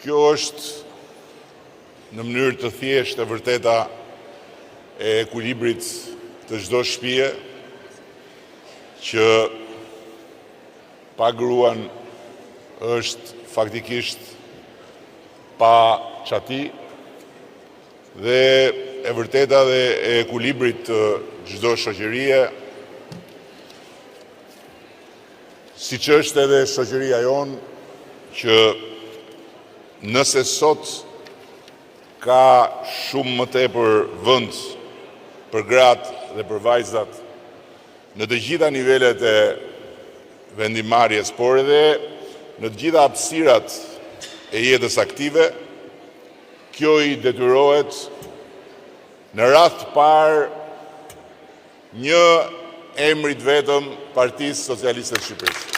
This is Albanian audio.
Kjo është në mënyrë të thjeshtë e vërteta e ekuilibrit të çdo shtëpie që pa gruan është faktikisht pa çati dhe e vërteta dhe e ekuilibrit të çdo shoqërie, siç është edhe shoqëria jonë, që nëse sot ka shumë më tepër vend për gratë dhe për vajzat në të gjitha nivelet e vendimarrjes, por edhe në të gjitha hapësirat e jetës aktive, kjo i detyrohet në radh të parë një emrit vetëm Partisë Socialiste të Shqipërisë.